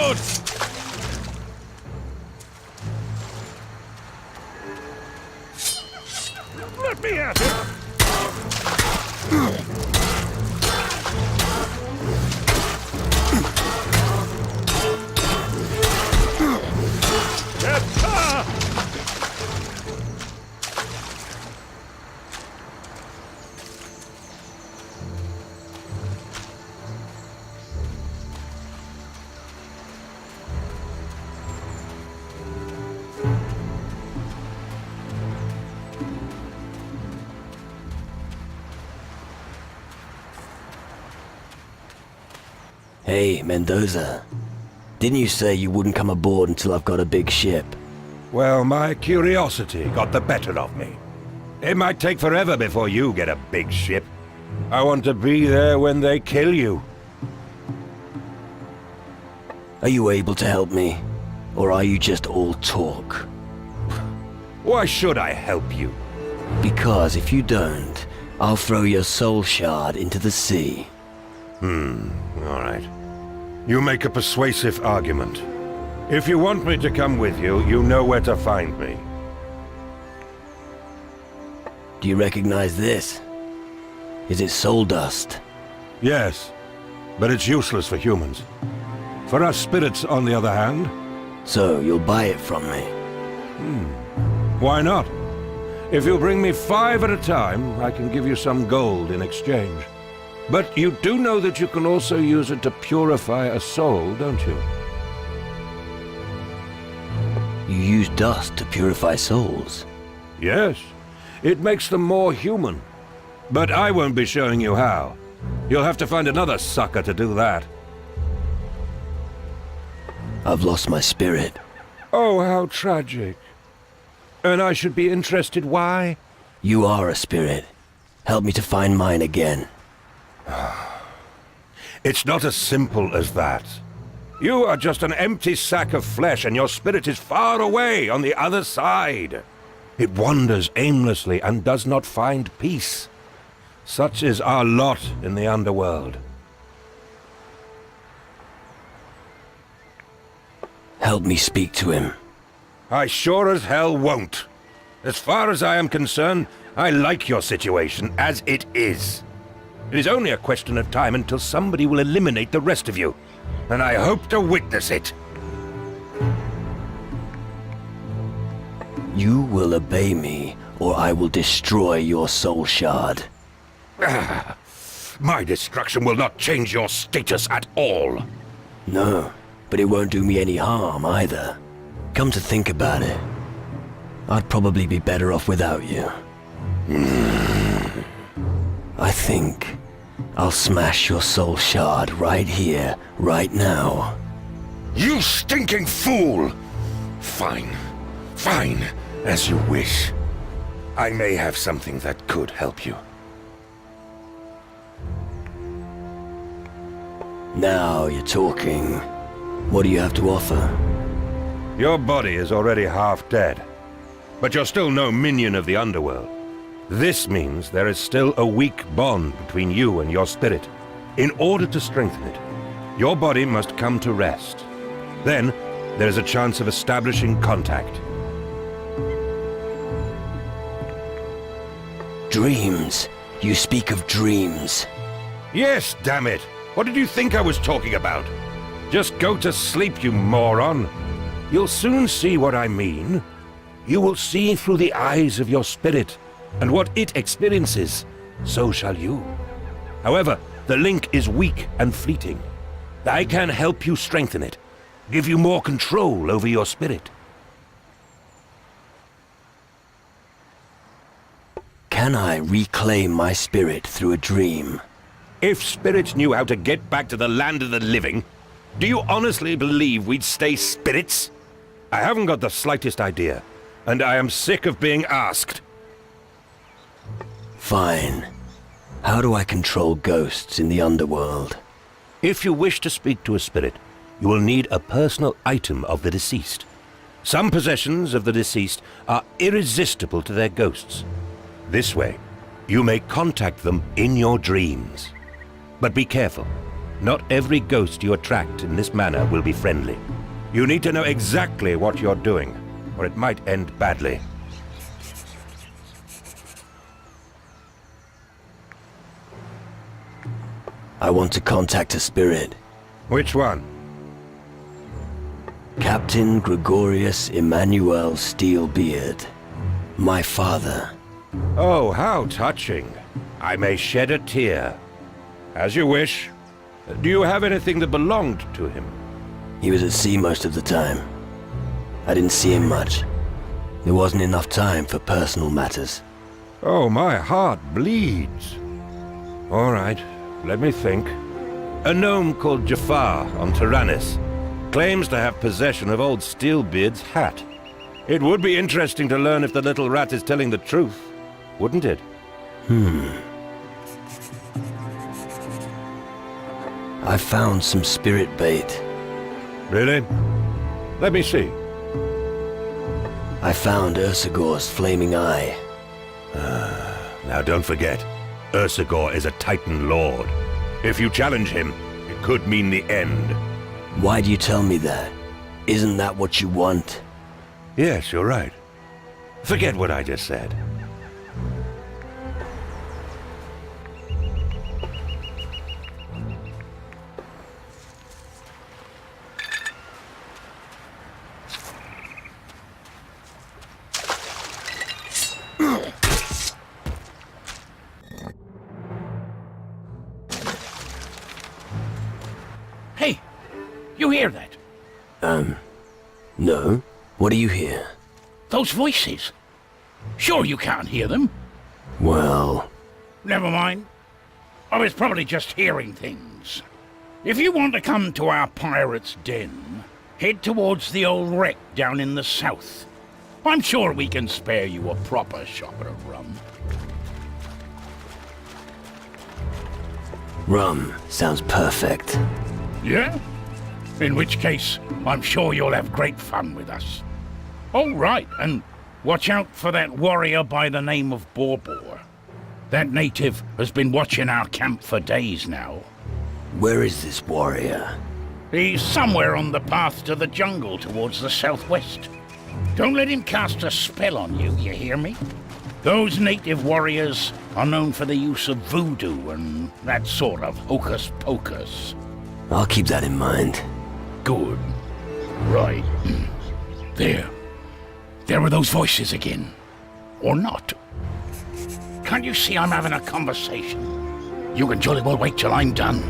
good! Let me at it! Hey, Mendoza. Didn't you say you wouldn't come aboard until I've got a big ship? Well, my curiosity got the better of me. It might take forever before you get a big ship. I want to be there when they kill you. Are you able to help me? Or are you just all talk? Why should I help you? Because if you don't, I'll throw your soul shard into the sea. All right. You make a persuasive argument. If you want me to come with you, you know where to find me. Do you recognize this? Is it soul dust? Yes, but it's useless for humans. For us spirits, on the other hand... So, you'll buy it from me? Why not? If you bring me 5 at a time, I can give you some gold in exchange. But you do know that you can also use it to purify a soul, don't you? You use dust to purify souls? Yes. It makes them more human. But I won't be showing you how. You'll have to find another sucker to do that. I've lost my spirit. Oh, how tragic. And I should be interested why? You are a spirit. Help me to find mine again. It's not as simple as that. You are just an empty sack of flesh, and your spirit is far away on the other side. It wanders aimlessly and does not find peace. Such is our lot in the underworld. Help me speak to him. I sure as hell won't. As far as I am concerned, I like your situation as it is. It is only a question of time until somebody will eliminate the rest of you, and I hope to witness it. You will obey me, or I will destroy your soul shard. My destruction will not change your status at all. No, but it won't do me any harm either. Come to think about it, I'd probably be better off without you. I think I'll smash your soul shard right here, right now. You stinking fool! Fine. Fine, as you wish. I may have something that could help you. Now you're talking. What do you have to offer? Your body is already half dead, but you're still no minion of the underworld. This means there is still a weak bond between you and your spirit. In order to strengthen it, your body must come to rest. Then, there is a chance of establishing contact. Dreams. You speak of dreams. Yes, damn it! What did you think I was talking about? Just go to sleep, you moron. You'll soon see what I mean. You will see through the eyes of your spirit, and what it experiences, so shall you. However, the link is weak and fleeting. I can help you strengthen it, give you more control over your spirit. Can I reclaim my spirit through a dream? If spirits knew how to get back to the land of the living, do you honestly believe we'd stay spirits? I haven't got the slightest idea, and I am sick of being asked. Fine. How do I control ghosts in the underworld? If you wish to speak to a spirit, you will need a personal item of the deceased. Some possessions of the deceased are irresistible to their ghosts. This way, you may contact them in your dreams. But be careful. Not every ghost you attract in this manner will be friendly. You need to know exactly what you're doing, or it might end badly. I want to contact a spirit. Which one? Captain Gregorius Emmanuel Steelbeard. My father. Oh, how touching. I may shed a tear. As you wish. Do you have anything that belonged to him? He was at sea most of the time. I didn't see him much. There wasn't enough time for personal matters. Oh, my heart bleeds. All right, let me think. A gnome called Jafar on Tyrannus claims to have possession of old Steelbeard's hat. It would be interesting to learn if the little rat is telling the truth, wouldn't it? I found some spirit bait. Really? Let me see. I found Ursagor's flaming eye. Now don't forget, Ursagor is a Titan Lord. If you challenge him, it could mean the end. Why do you tell me that? Isn't that what you want? Yes, you're right. Forget what I just said. Hey, you hear that? No. What do you hear? Those voices. Sure you can't hear them? Well, Never mind. I was probably just hearing things. If you want to come to our pirate's den, head towards the old wreck down in the south. I'm sure we can spare you a proper shot of rum. rum sounds perfect. Yeah? In which case, I'm sure you'll have great fun with us. Oh, right, and watch out for that warrior by the name of Borbor. That native has been watching our camp for days now. Where is this warrior? He's somewhere on the path to the jungle towards the southwest. Don't let him cast a spell on you, you hear me? Those native warriors are known for the use of voodoo and that sort of hocus-pocus. I'll keep that in mind. Good. Right. There. There are those voices again. Or not. Can't you see I'm having a conversation? You can jolly well wait till I'm done.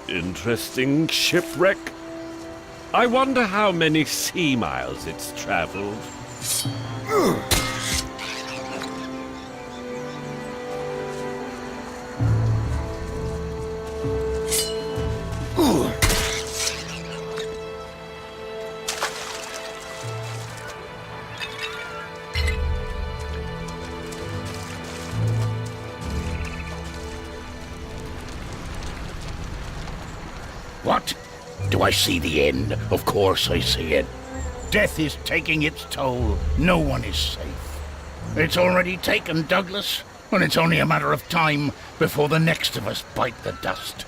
Interesting shipwreck. I wonder how many sea miles it's traveled. What? Do I see the end? Of course I see it. Death is taking its toll. No one is safe. It's already taken Douglas, and it's only a matter of time before the next of us bite the dust.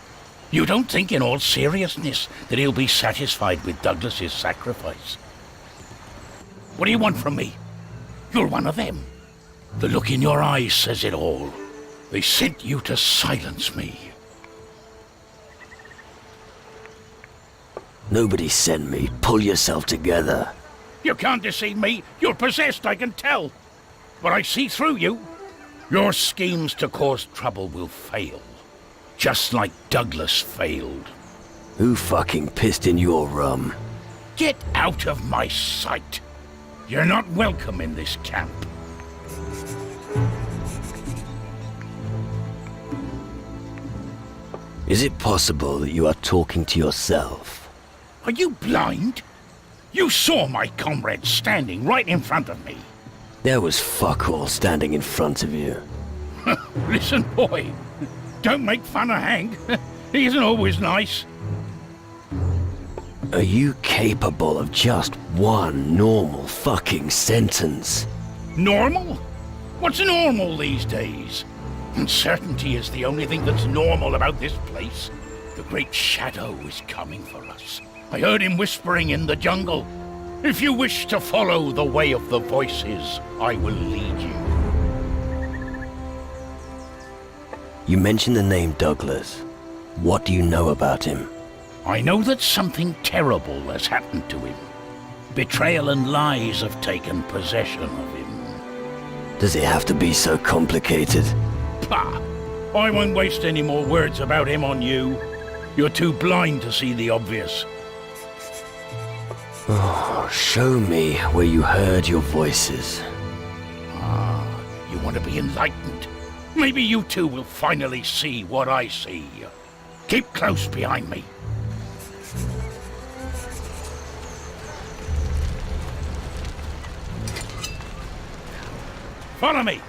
You don't think in all seriousness that he'll be satisfied with Douglas's sacrifice? What do you want from me? You're one of them. The look in your eyes says it all. They sent you to silence me. Nobody sent me. Pull yourself together. You can't deceive me. You're possessed, I can tell. But I see through you. Your schemes to cause trouble will fail. Just like Douglas failed. Who fucking pissed in your rum? Get out of my sight. You're not welcome in this camp. Is it possible that you are talking to yourself? Are you blind? You saw my comrade standing right in front of me. There was fuck all standing in front of you. Listen, boy. Don't make fun of Hank. He isn't always nice. Are you capable of just one normal fucking sentence? Normal? What's normal these days? Uncertainty is the only thing that's normal about this place. The Great Shadow is coming for us. I heard him whispering in the jungle. If you wish to follow the way of the voices, I will lead you. You mentioned the name Douglas. What do you know about him? I know that something terrible has happened to him. Betrayal and lies have taken possession of him. Does it have to be so complicated? Pah! I won't waste any more words about him on you. You're too blind to see the obvious. Oh, show me where you heard your voices. You want to be enlightened? Maybe you two will finally see what I see. Keep close behind me. Follow me!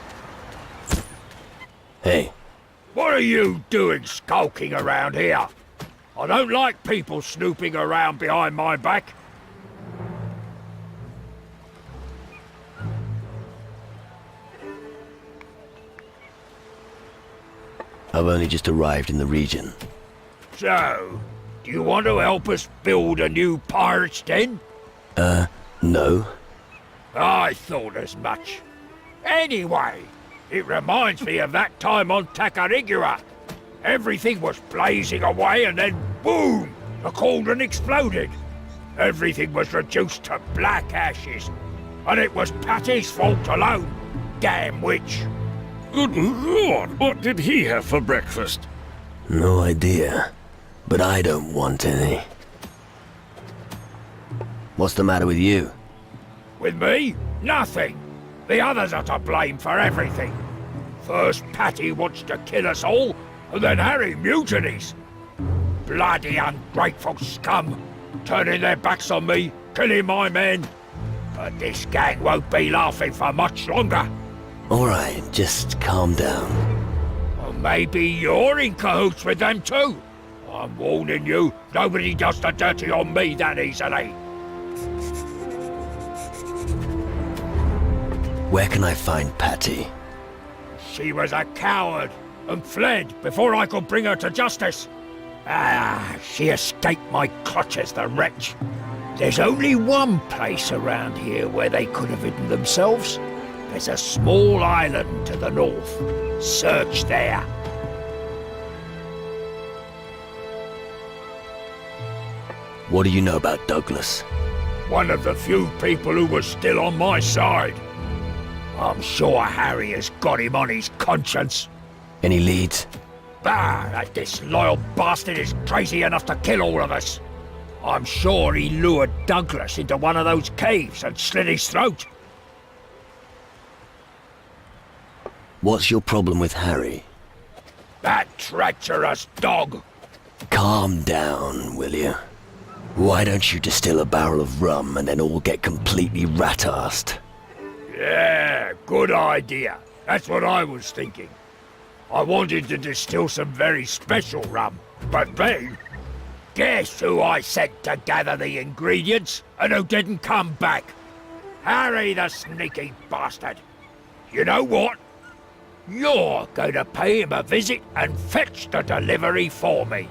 Hey, What are you doing skulking around here? I don't like people snooping around behind my back. I've only just arrived in the region. So, do you want to help us build a new pirate's den? No? I thought as much. Anyway, it reminds me of that time on Takarigura. Everything was blazing away and then boom! The cauldron exploded. Everything was reduced to black ashes. And it was Patty's fault alone. Damn witch. Good Lord, what did he have for breakfast? No idea. But I don't want any. What's the matter with you? With me? Nothing. The others are to blame for everything. First Patty wants to kill us all, and then Harry mutinies. Bloody ungrateful scum, turning their backs on me, killing my men. But this gang won't be laughing for much longer. Alright, just calm down. Or maybe you're in cahoots with them too. I'm warning you, nobody does the dirty on me that easily. Where can I find Patty? She was a coward and fled before I could bring her to justice. She escaped my clutches, the wretch. There's only one place around here where they could have hidden themselves. There's a small island to the north. Search there. What do you know about Douglas? One of the few people who was still on my side. I'm sure Harry has got him on his conscience. Any leads? That disloyal bastard is crazy enough to kill all of us. I'm sure he lured Douglas into one of those caves and slit his throat. What's your problem with Harry? That treacherous dog. Calm down, will you? Why don't you distill a barrel of rum and then all get completely rat-assed? Yeah, good idea. That's what I was thinking. I wanted to distill some very special rum, but then... Guess who I sent to gather the ingredients and who didn't come back? Harry the sneaky bastard. You know what? You're going to pay him a visit and fetch the delivery for me.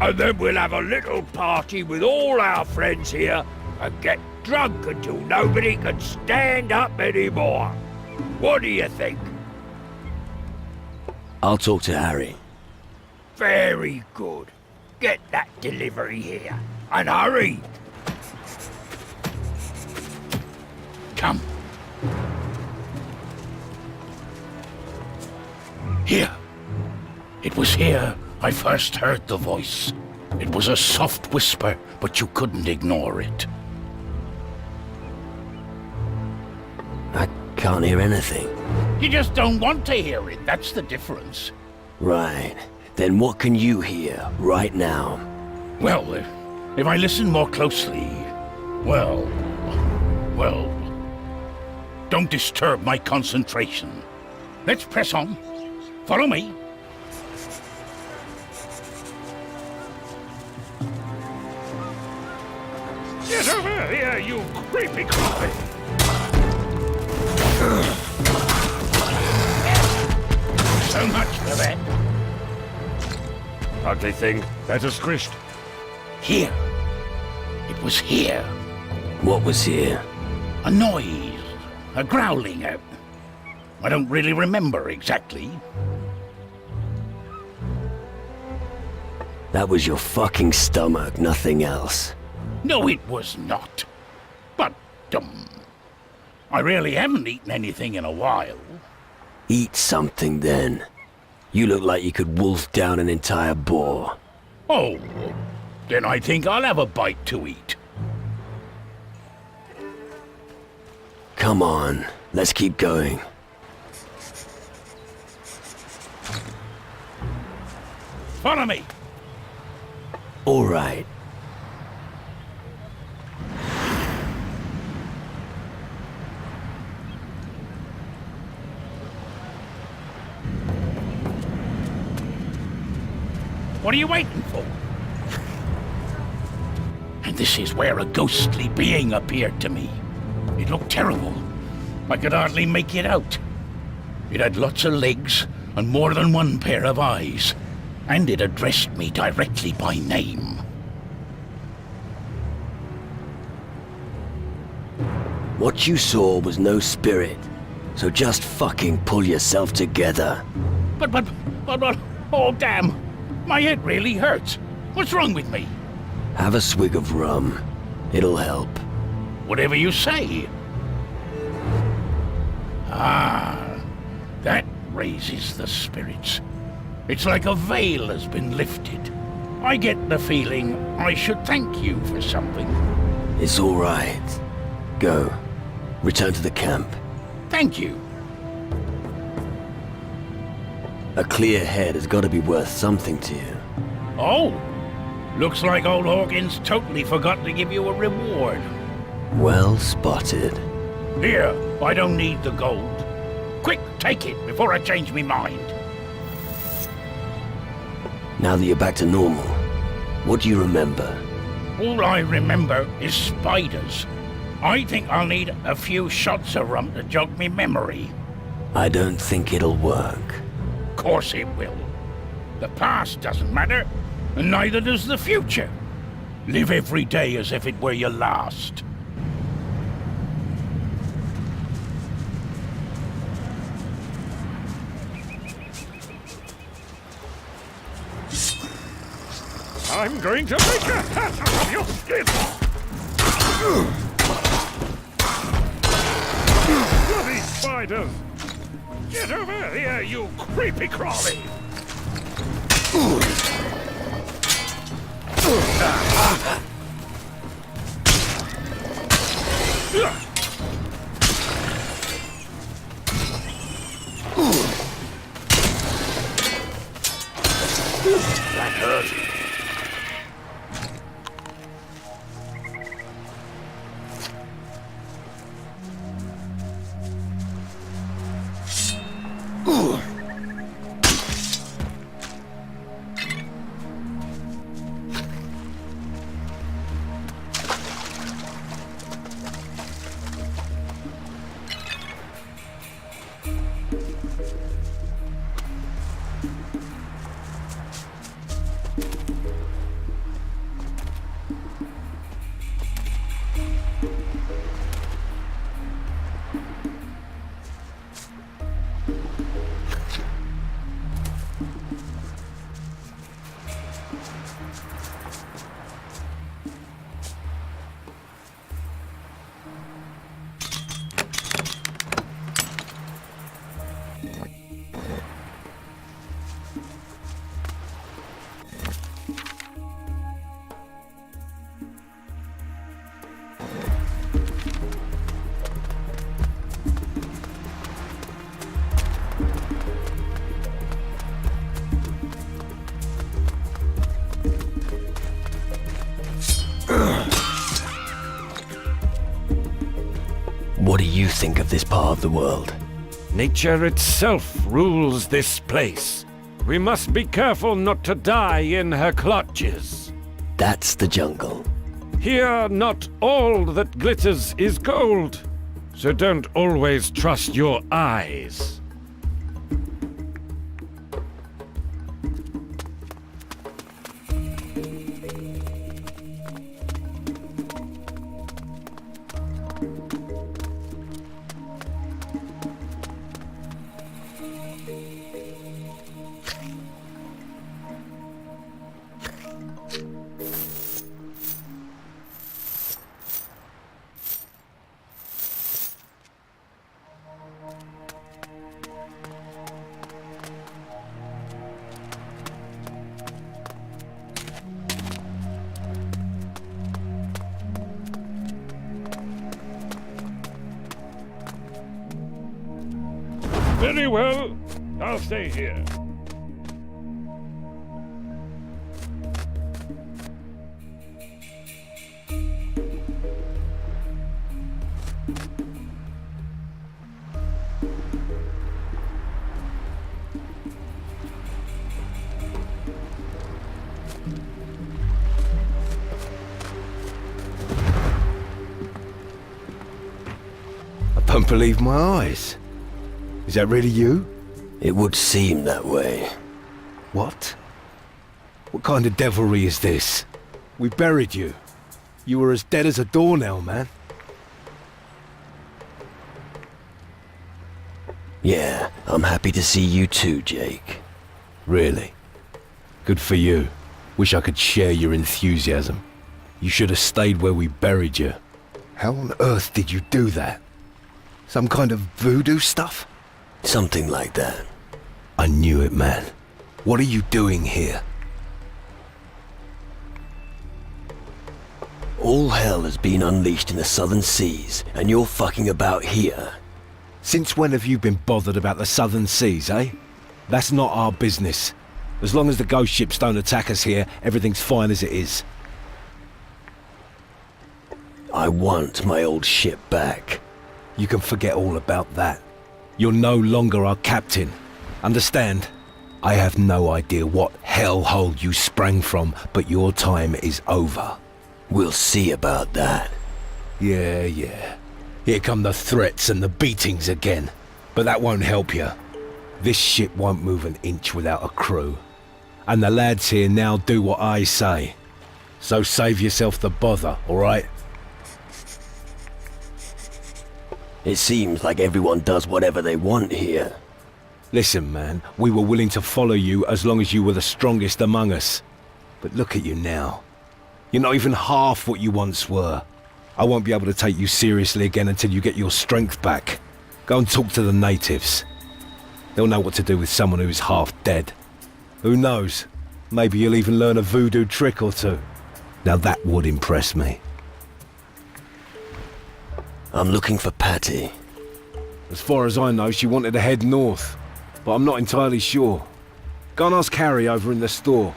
And then we'll have a little party with all our friends here and get drunk until nobody can stand up anymore. What do you think? I'll talk to Harry. Very good. Get that delivery here. And hurry! Come. Here. It was here I first heard the voice. It was a soft whisper, but you couldn't ignore it. I can't hear anything. You just don't want to hear it, that's the difference. Right. Then what can you hear right now? Well, if I listen more closely, well, don't disturb my concentration. Let's press on. Follow me. Get over here, you creepy crawly! So much for that. Ugly thing. Better squished. Here. It was here. What was here? A noise. A growling. I don't really remember exactly. That was your fucking stomach, nothing else. No, it was not. But, I really haven't eaten anything in a while. Eat something then. You look like you could wolf down an entire boar. Oh, then I think I'll have a bite to eat. Come on, let's keep going. Follow me. All right. What are you waiting for? And this is where a ghostly being appeared to me. It looked terrible. I could hardly make it out. It had lots of legs and more than one pair of eyes. And it addressed me directly by name. What you saw was no spirit, so just fucking pull yourself together. But, oh damn! My head really hurts. What's wrong with me? Have a swig of rum. It'll help. Whatever you say. Ah, that raises the spirits. It's like a veil has been lifted. I get the feeling I should thank you for something. It's all right. Go. Return to the camp. Thank you. A clear head has got to be worth something to you. Oh, looks like old Hawkins totally forgot to give you a reward. Well spotted. Here, I don't need the gold. Quick, take it before I change my mind. Now that you're back to normal, what do you remember? All I remember is spiders. I think I'll need a few shots of rum to jog me memory. I don't think it'll work. Course it will. The past doesn't matter, and neither does the future. Live every day as if it were your last. I'm going to make a hat out of your skin! Bloody spiders! Get over here, you creepy crawly! That hurt. What do you think of this part of the world? Nature itself rules this place. We must be careful not to die in her clutches. That's the jungle. Here, not all that glitters is gold. So don't always trust your eyes. Very well. I'll stay here. I don't believe my eyes. Is that really you? It would seem that way. What? What kind of devilry is this? We buried you. You were as dead as a doornail, man. Yeah, I'm happy to see you too, Jake. Really? Good for you. Wish I could share your enthusiasm. You should have stayed where we buried you. How on earth did you do that? Some kind of voodoo stuff? Something like that. I knew it, man. What are you doing here? All hell has been unleashed in the southern seas, and you're fucking about here. Since when have you been bothered about the southern seas, eh? That's not our business. As long as the ghost ships don't attack us here, everything's fine as it is. I want my old ship back. You can forget all about that. You're no longer our captain. Understand? I have no idea what hellhole you sprang from, but your time is over. We'll see about that. Yeah. Here come the threats and the beatings again. But that won't help you. This ship won't move an inch without a crew. And the lads here now do what I say. So save yourself the bother, alright? It seems like everyone does whatever they want here. Listen, man, we were willing to follow you as long as you were the strongest among us. But look at you now. You're not even half what you once were. I won't be able to take you seriously again until you get your strength back. Go and talk to the natives. They'll know what to do with someone who's half dead. Who knows? Maybe you'll even learn a voodoo trick or two. Now that would impress me. I'm looking for Patty. As far as I know, she wanted to head north, but I'm not entirely sure. Go and ask Harry over in the store.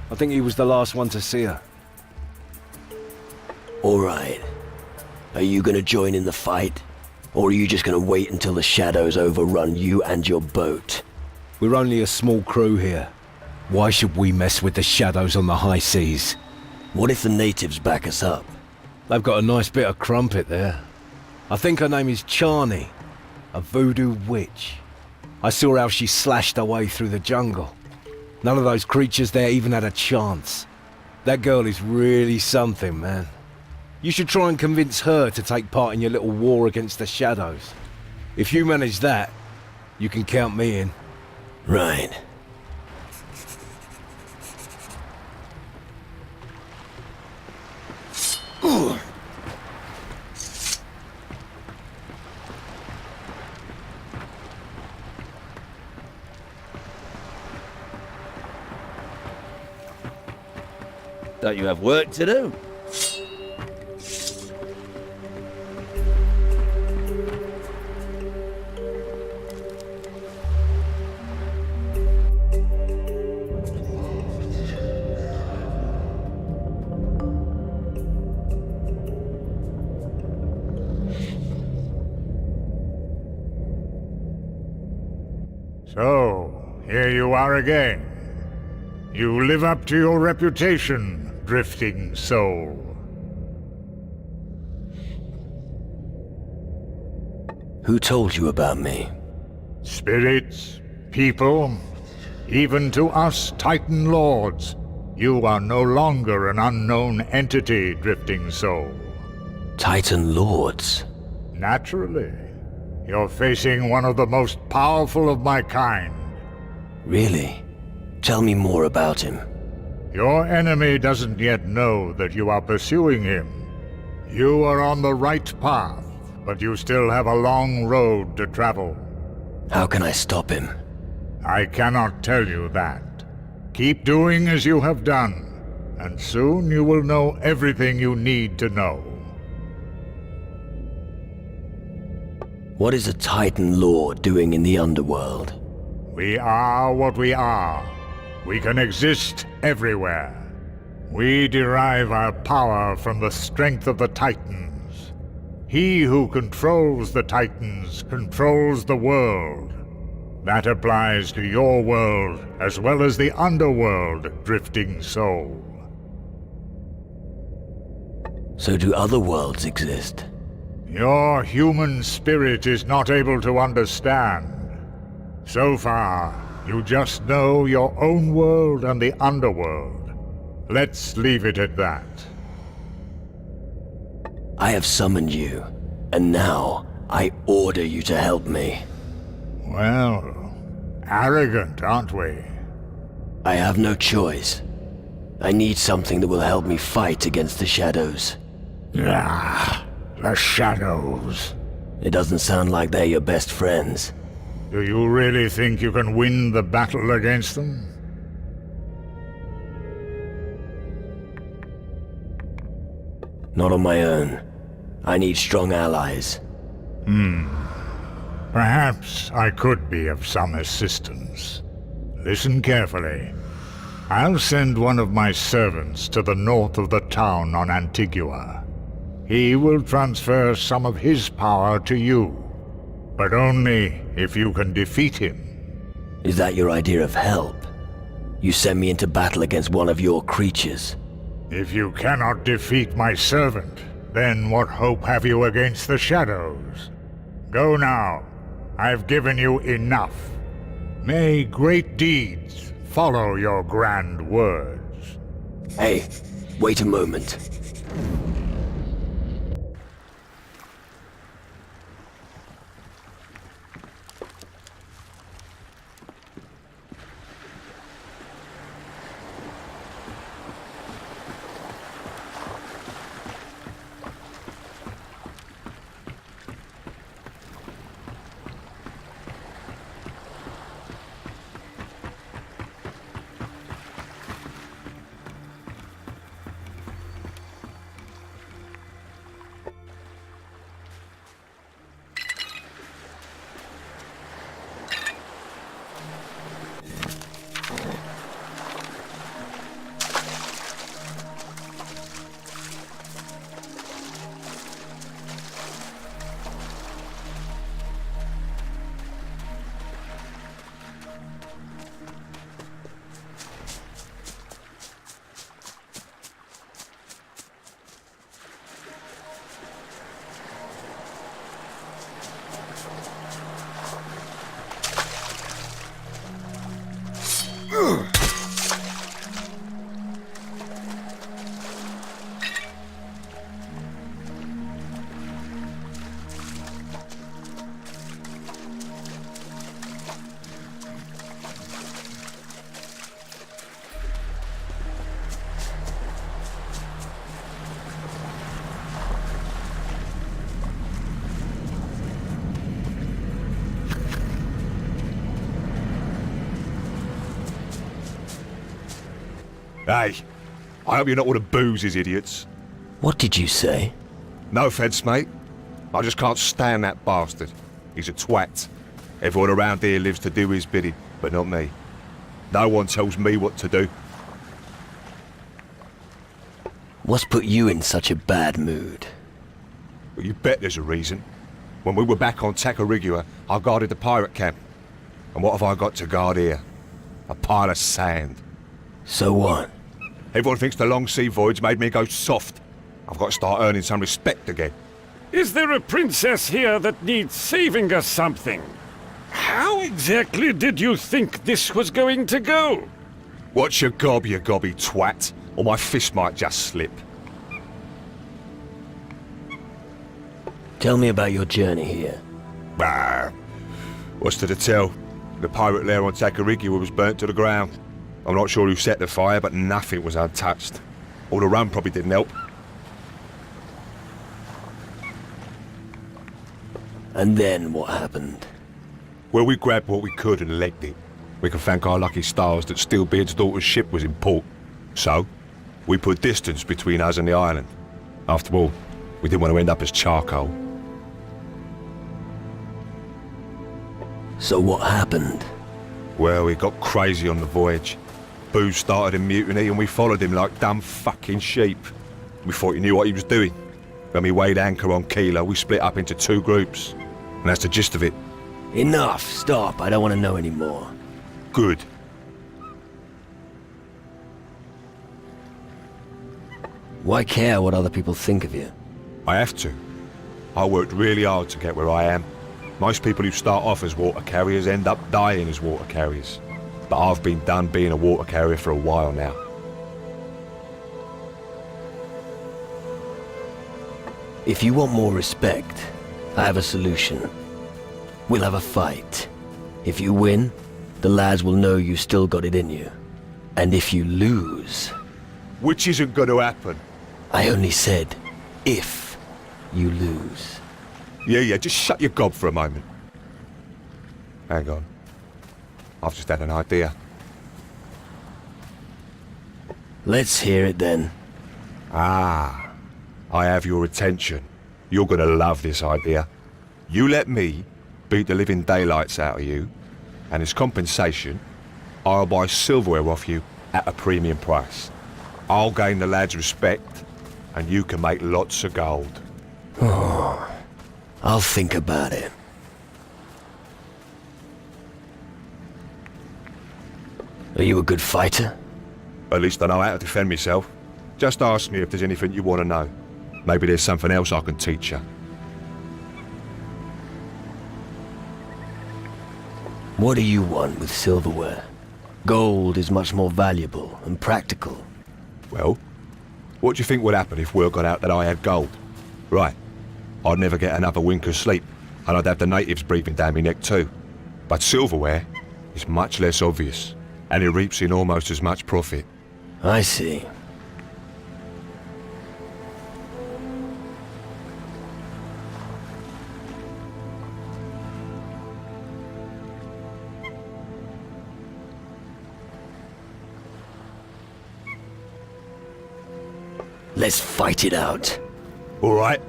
I think he was the last one to see her. Alright. Are you gonna join in the fight? Or are you just gonna wait until the shadows overrun you and your boat? We're only a small crew here. Why should we mess with the shadows on the high seas? What if the natives back us up? They've got a nice bit of crumpet there. I think her name is Charney, a voodoo witch. I saw how she slashed her way through the jungle. None of those creatures there even had a chance. That girl is really something, man. You should try and convince her to take part in your little war against the shadows. If you manage that, you can count me in. Right. Don't you have work to do? So, here you are again. You live up to your reputation, drifting soul. Who told you about me? Spirits, people, Even to us Titan Lords, you are no longer an unknown entity, Drifting Soul. Titan Lords? Naturally. You're facing one of the most powerful of my kind. Really? Tell me more about him. Your enemy doesn't yet know that you are pursuing him. You are on the right path, but you still have a long road to travel. How can I stop him? I cannot tell you that. Keep doing as you have done, and soon you will know everything you need to know. What is a Titan Lord doing in the underworld? We are what we are. We can exist everywhere. We derive our power from the strength of the Titans. He who controls the Titans controls the world. That applies to your world as well as the underworld, Drifting Soul. So do other worlds exist? Your human spirit is not able to understand. So far, you just know your own world and the underworld. Let's leave it at that. I have summoned you, and now I order you to help me. Well, arrogant, aren't we? I have no choice. I need something that will help me fight against the shadows. Ah, the shadows. It doesn't sound like they're your best friends. Do you really think you can win the battle against them? Not on my own. I need strong allies. Perhaps I could be of some assistance. Listen carefully. I'll send one of my servants to the north of the town on Antigua. He will transfer some of his power to you, but only if you can defeat him. Is that your idea of help? You send me into battle against one of your creatures. If you cannot defeat my servant, then what hope have you against the shadows? Go now. I've given you enough. May great deeds follow your grand words. Hey, wait a moment. Hey, I hope you're not all the boozers, idiots. What did you say? No offence, mate. I just can't stand that bastard. He's a twat. Everyone around here lives to do his bidding, but not me. No one tells me what to do. What's put you in such a bad mood? But you bet there's a reason. When we were back on Tacarigua, I guarded the pirate camp. And what have I got to guard here? A pile of sand. So what? Everyone thinks the long sea voyage made me go soft. I've got to start earning some respect again. Is there a princess here that needs saving or something? How exactly did you think this was going to go? Watch your gob, you gobby twat, or my fist might just slip. Tell me about your journey here. Bah. What's to tell? The pirate lair on Takarigua was burnt to the ground. I'm not sure who set the fire, but nothing was untouched. All the rum probably didn't help. And then what happened? Well, we grabbed what we could and legged it. We can thank our lucky stars that Steelbeard's daughter's ship was in port. So, we put distance between us and the island. After all, we didn't want to end up as charcoal. So what happened? Well, we got crazy on the voyage. Booze started a mutiny and we followed him like dumb fucking sheep. We thought he knew what he was doing. When we weighed anchor on Killa, we split up into 2 groups. And that's the gist of it. Enough, stop, I don't want to know anymore. Good. Why care what other people think of you? I have to. I worked really hard to get where I am. Most people who start off as water carriers end up dying as water carriers. But I've been done being a water carrier for a while now. If you want more respect, I have a solution. We'll have a fight. If you win, the lads will know you still got it in you. And if you lose... Which isn't going to happen. I only said, if you lose. Yeah, just shut your gob for a moment. Hang on. I've just had an idea. Let's hear it then. Ah, I have your attention. You're gonna love this idea. You let me beat the living daylights out of you, and as compensation, I'll buy silverware off you at a premium price. I'll gain the lads' respect, and you can make lots of gold. I'll think about it. Are you a good fighter? At least I know how to defend myself. Just ask me if there's anything you want to know. Maybe there's something else I can teach you. What do you want with silverware? Gold is much more valuable and practical. Well, what do you think would happen if word got out that I had gold? Right. I'd never get another wink of sleep, and I'd have the natives breathing down my neck too. But silverware is much less obvious, and it reaps in almost as much profit. I see. Let's fight it out. All right.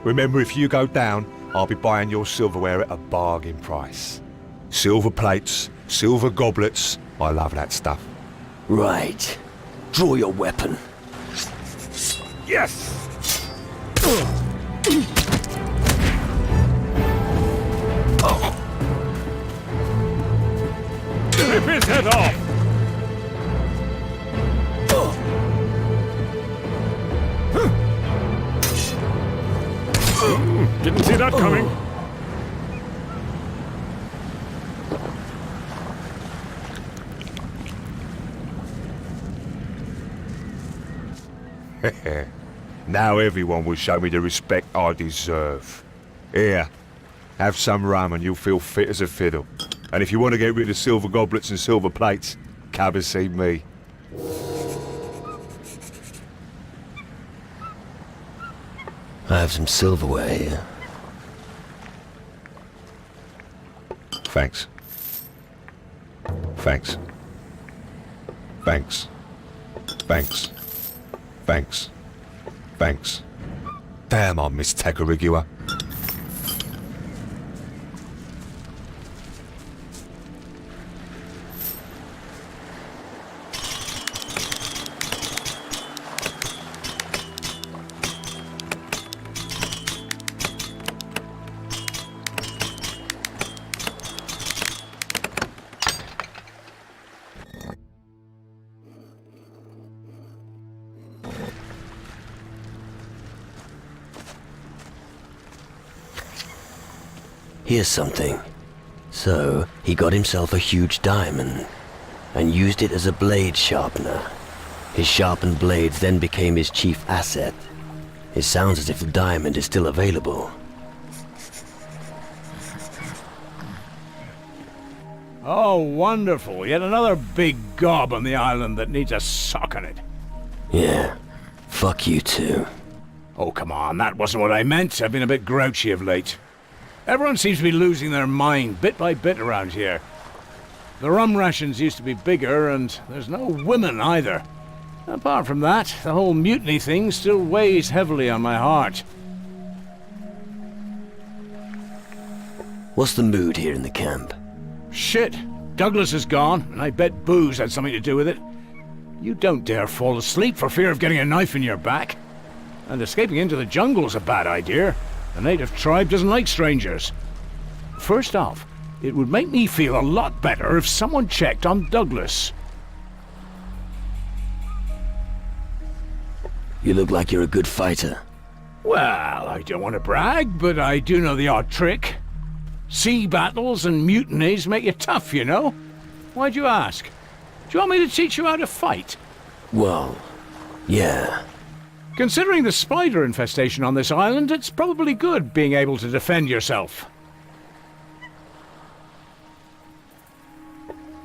Remember, if you go down, I'll be buying your silverware at a bargain price. Silver plates, silver goblets. I love that stuff. Right. Draw your weapon. Yes! Rip his head off! Didn't see that coming. Now everyone will show me the respect I deserve. Here, have some rum and you'll feel fit as a fiddle. And if you want to get rid of silver goblets and silver plates, come and see me. I have some silverware here. Thanks. Thanks. Thanks. Thanks. Thanks. Thanks. Damn, I miss Takarigua. Here's something. So, he got himself a huge diamond and used it as a blade sharpener. His sharpened blades then became his chief asset. It sounds as if the diamond is still available. Oh, wonderful. Yet another big gob on the island that needs a sock on it. Yeah. Fuck you too. Oh, come on. That wasn't what I meant. I've been a bit grouchy of late. Everyone seems to be losing their mind bit by bit around here. The rum rations used to be bigger, and there's no women either. Apart from that, the whole mutiny thing still weighs heavily on my heart. What's the mood here in the camp? Shit. Douglas is gone, and I bet booze had something to do with it. You don't dare fall asleep for fear of getting a knife in your back. And escaping into the jungle's a bad idea. The native tribe doesn't like strangers. First off, it would make me feel a lot better if someone checked on Douglas. You look like you're a good fighter. Well, I don't want to brag, but I do know the odd trick. Sea battles and mutinies make you tough, you know. Why'd you ask? Do you want me to teach you how to fight? Well, yeah. Considering the spider infestation on this island, it's probably good being able to defend yourself.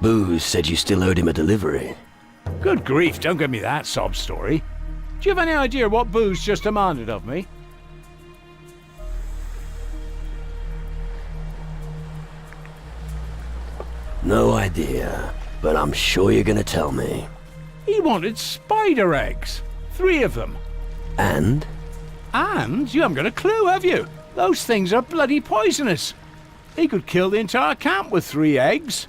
Booze said you still owed him a delivery. Good grief, don't give me that sob story. Do you have any idea what Booze just demanded of me? No idea, but I'm sure you're gonna tell me. He wanted spider eggs. 3 of them. And? And you haven't got a clue, have you? Those things are bloody poisonous. He could kill the entire camp with 3 eggs.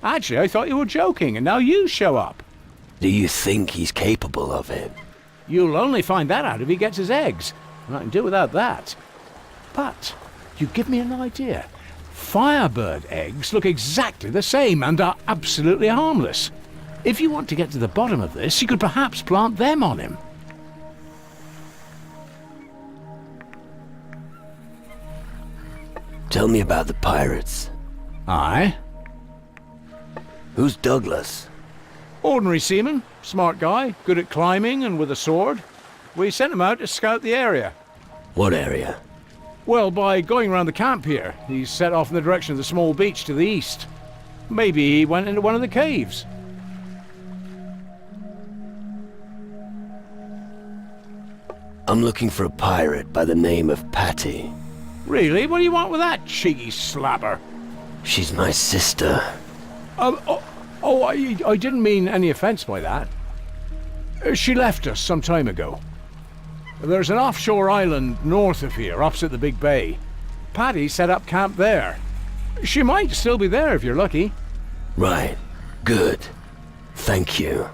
Actually, I thought you were joking, and now you show up. Do you think he's capable of it? You'll only find that out if he gets his eggs, and I can do without that. But you give me an idea. Firebird eggs look exactly the same and are absolutely harmless. If you want to get to the bottom of this, you could perhaps plant them on him. Tell me about the pirates. Aye? Who's Douglas? Ordinary seaman, smart guy, good at climbing and with a sword. We sent him out to scout the area. What area? Well, by going around the camp here, he set off in the direction of the small beach to the east. Maybe he went into one of the caves. I'm looking for a pirate by the name of Patty. Really? What do you want with that, cheeky slapper? She's my sister. I didn't mean any offense by that. She left us some time ago. There's an offshore island north of here, opposite the big bay. Patty set up camp there. She might still be there if you're lucky. Right. Good. Thank you.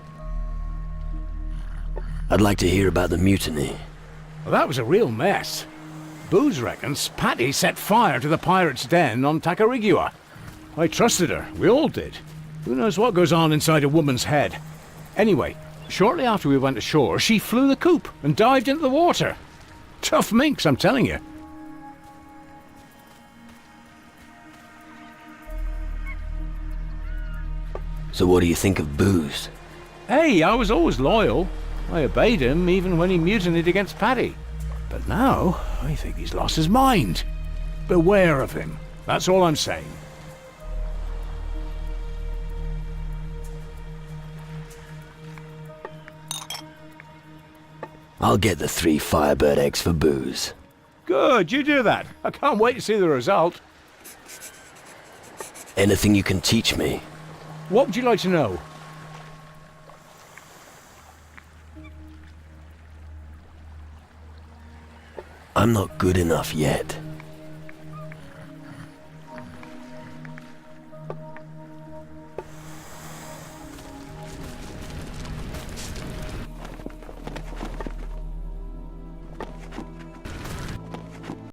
I'd like to hear about the mutiny. Well, that was a real mess. Booze reckons Patty set fire to the pirates' den on Tacarigua. I trusted her. We all did. Who knows what goes on inside a woman's head? Anyway, shortly after we went ashore, she flew the coop and dived into the water. Tough minx, I'm telling you. So what do you think of Booze? Hey, I was always loyal. I obeyed him even when he mutinied against Paddy. But now, I think he's lost his mind. Beware of him. That's all I'm saying. I'll get the 3 Firebird eggs for Booze. Good, you do that. I can't wait to see the result. Anything you can teach me? What would you like to know? I'm not good enough yet.